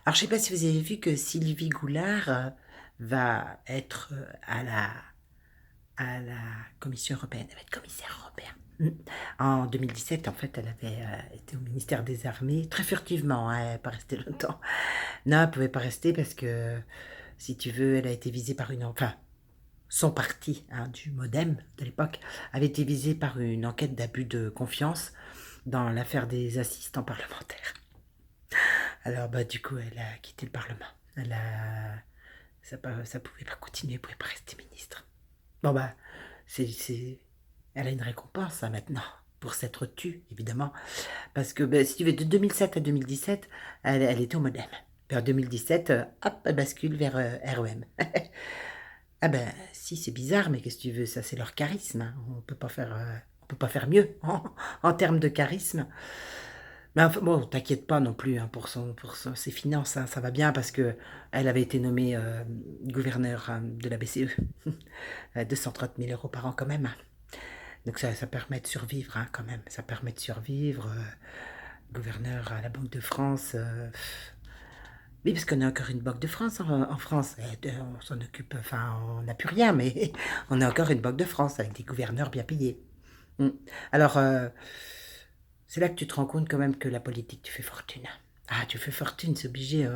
Alors, je sais pas si vous avez vu que Sylvie Goulard va être à la Commission européenne. Elle va être commissaire européenne. En 2017, en fait, elle avait été au ministère des Armées, très furtivement, hein, elle n'est pas restée longtemps. Non, elle ne pouvait pas rester parce que, si tu veux, elle a été visée par une... Enfin, son parti, hein, du MoDem de l'époque, avait été visé par une enquête d'abus de confiance dans l'affaire des assistants parlementaires. Alors, bah, du coup, elle a quitté le Parlement. Elle a... Ça pouvait pas continuer, elle pouvait pas rester ministre. Bon, bah, elle a une récompense, hein, maintenant, pour s'être tue, évidemment. Parce que, bah, si tu veux, de 2007 à 2017, elle était au MoDem. Puis en 2017, hop, elle bascule vers REM. Ah ben, si, c'est bizarre, mais qu'est-ce que tu veux, ça c'est leur charisme, hein. On peut pas faire mieux en termes de charisme. Mais enfin, bon, t'inquiète pas non plus, hein, ses finances, hein, ça va bien parce que elle avait été nommée gouverneur, hein, de la BCE. 230 000 euros par an quand même, hein. Donc ça permet de survivre, hein, quand même. Ça permet de survivre. Gouverneur à la Banque de France. Oui, parce qu'on a encore une Banque de France en France. On s'en occupe, enfin, on n'a plus rien, mais on a encore une Banque de France avec des gouverneurs bien payés. Mm. Alors, c'est là que tu te rends compte quand même que la politique, tu fais fortune. Ah, tu fais fortune, c'est obligé.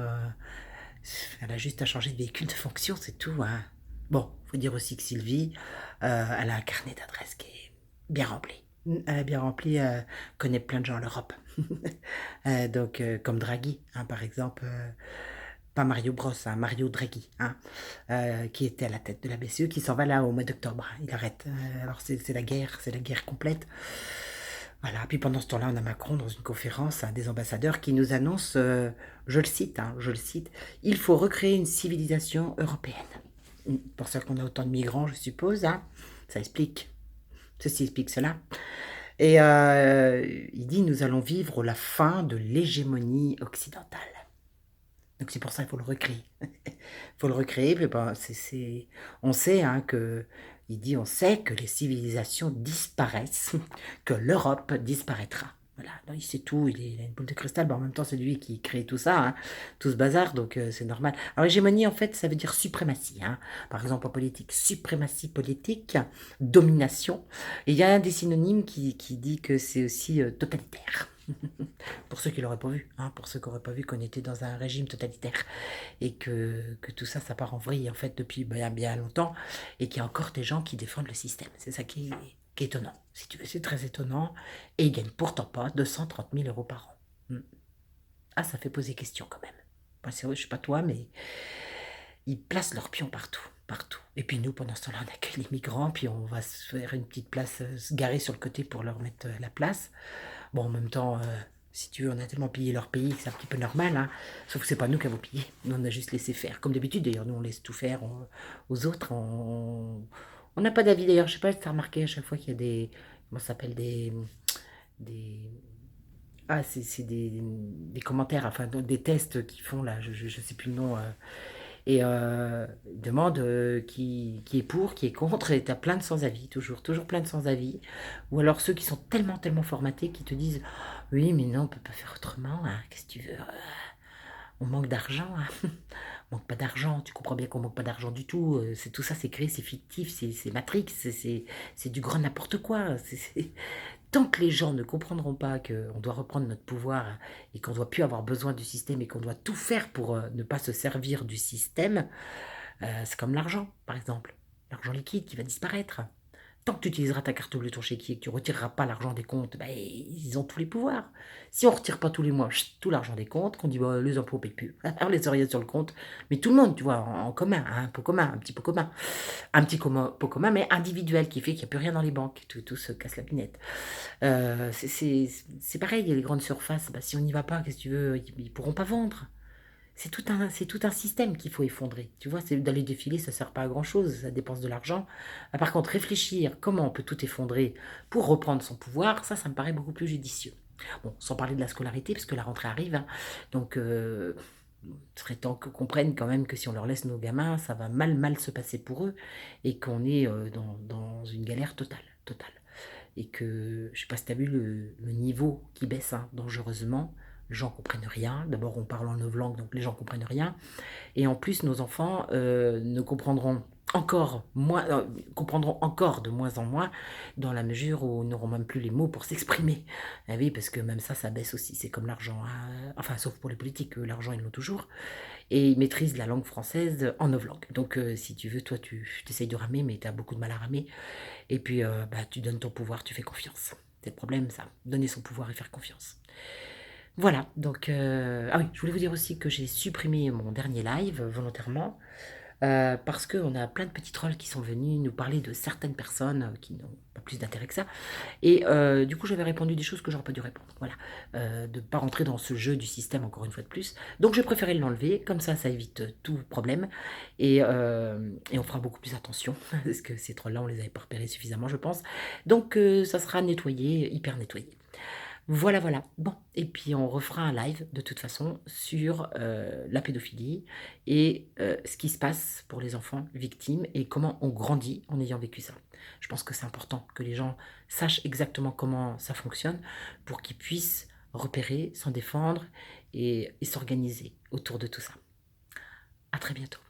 Elle a juste à changer de véhicule de fonction, c'est tout, hein. Bon, faut dire aussi que Sylvie, elle a un carnet d'adresses qui est bien rempli. Elle est bien remplie, connaît plein de gens en Europe. Donc, comme Draghi, hein, par exemple, pas Mario Bros, hein, Mario Draghi, hein, qui était à la tête de la BCE, qui s'en va là au mois d'octobre, hein. Il arrête. Alors, c'est la guerre complète. Voilà, puis pendant ce temps-là, on a Macron dans une conférence, hein, des ambassadeurs qui nous annonce, je le cite, il faut recréer une civilisation européenne. Pour ça qu'on a autant de migrants, je suppose, hein. Ça explique, ceci explique cela. Et il dit, nous allons vivre la fin de l'hégémonie occidentale. Donc c'est pour ça qu'il faut le recréer. Il faut le recréer, puis ben, on sait, hein, on sait que les civilisations disparaissent, que l'Europe disparaîtra. Voilà, donc il sait tout, il a une boule de cristal, mais en même temps c'est lui qui crée tout ça, hein, tout ce bazar, donc c'est normal. Alors l'hégémonie, en fait, ça veut dire suprématie, hein. Par exemple en politique, suprématie politique, domination. Et il y a un des synonymes qui dit que c'est aussi totalitaire. Pour ceux qui l'auraient pas vu, hein, pour ceux qui n'auraient pas vu qu'on était dans un régime totalitaire et que tout ça, ça part en vrille en fait depuis bien, bien longtemps et qu'il y a encore des gens qui défendent le système. C'est ça qui est étonnant. Si tu veux, c'est très étonnant et ils gagnent pourtant pas 230 000 euros par an. Ah, ça fait poser question quand même. Moi, c'est vrai, je sais pas toi, mais ils placent leurs pions partout. Partout. Et puis nous, pendant ce temps-là, on accueille les migrants, puis on va se faire une petite place, se garer sur le côté pour leur mettre la place. Bon, en même temps, si tu veux, on a tellement pillé leur pays que c'est un petit peu normal, hein. Sauf que c'est pas nous qui avons pillé. Nous, on a juste laissé faire. Comme d'habitude, d'ailleurs, nous, on laisse tout faire aux autres. On n'a pas d'avis, d'ailleurs. Je sais pas si tu as remarqué à chaque fois qu'il y a des... Comment ça s'appelle des... Ah, c'est des commentaires, enfin, des tests qu'ils font, là. Je sais plus le nom. Et ils demandent qui est pour, qui est contre, et t'as plein de sans-avis, toujours plein de sans-avis. Ou alors ceux qui sont tellement, tellement formatés qui te disent oui, mais non, on peut pas faire autrement, hein, qu'est-ce que tu veux, on manque d'argent, hein. On manque pas d'argent, tu comprends bien qu'on manque pas d'argent du tout, c'est tout ça, c'est créé, c'est fictif, c'est Matrix, c'est du grand n'importe quoi. Tant que les gens ne comprendront pas qu'on doit reprendre notre pouvoir et qu'on ne doit plus avoir besoin du système et qu'on doit tout faire pour ne pas se servir du système, c'est comme l'argent, par exemple. L'argent liquide qui va disparaître. Tant que tu utiliseras ta carte bleue, ton chéquier, et que tu ne retireras pas l'argent des comptes, bah, ils ont tous les pouvoirs. Si on ne retire pas tous les mois tout l'argent des comptes, qu'on dit bah, les impôts ne payent plus, on les aurait sur le compte, mais tout le monde, tu vois, en commun, hein, un pot commun, un petit pot commun. Un petit pot commun, mais individuel, qui fait qu'il n'y a plus rien dans les banques, tout se casse la pinette. C'est pareil, il y a les grandes surfaces, bah, si on n'y va pas, qu'est-ce que tu veux, ils ne pourront pas vendre. C'est tout un système qu'il faut effondrer. Tu vois, c'est d'aller défiler, ça ne sert pas à grand-chose, ça dépense de l'argent. Ah, par contre, réfléchir comment on peut tout effondrer pour reprendre son pouvoir, ça me paraît beaucoup plus judicieux. Bon, sans parler de la scolarité, parce que la rentrée arrive, hein. Donc, il serait temps qu'on comprenne quand même que si on leur laisse nos gamins, ça va mal se passer pour eux et qu'on est dans une galère totale, totale. Et que, je ne sais pas si tu as vu le niveau qui baisse, hein, dangereusement. les gens comprennent rien. D'abord, on parle en novlangue, donc les gens comprennent rien. Et en plus, nos enfants ne comprendront encore moins, comprendront encore de moins en moins, dans la mesure où ils n'auront même plus les mots pour s'exprimer. Ah oui, parce que même ça baisse aussi. C'est comme l'argent, hein. Enfin, sauf pour les politiques, l'argent, ils l'ont toujours. Et ils maîtrisent la langue française en novlangue. Donc, si tu veux, toi, tu essayes de ramer, mais tu as beaucoup de mal à ramer. Et puis, bah, tu donnes ton pouvoir, tu fais confiance. C'est le problème, ça. Donner son pouvoir et faire confiance. Voilà, donc, ah oui, je voulais vous dire aussi que j'ai supprimé mon dernier live volontairement parce qu'on a plein de petits trolls qui sont venus nous parler de certaines personnes qui n'ont pas plus d'intérêt que ça. Et du coup, j'avais répondu des choses que j'aurais pas dû répondre. Voilà, de ne pas rentrer dans ce jeu du système encore une fois de plus. Donc, j'ai préféré l'enlever, comme ça évite tout problème. Et on fera beaucoup plus attention, parce que ces trolls-là, on les avait pas repérés suffisamment, je pense. Donc, ça sera nettoyé, hyper nettoyé. Voilà, voilà. Bon, et puis on refera un live de toute façon sur la pédophilie et ce qui se passe pour les enfants victimes et comment on grandit en ayant vécu ça. Je pense que c'est important que les gens sachent exactement comment ça fonctionne pour qu'ils puissent repérer, s'en défendre et s'organiser autour de tout ça. À très bientôt.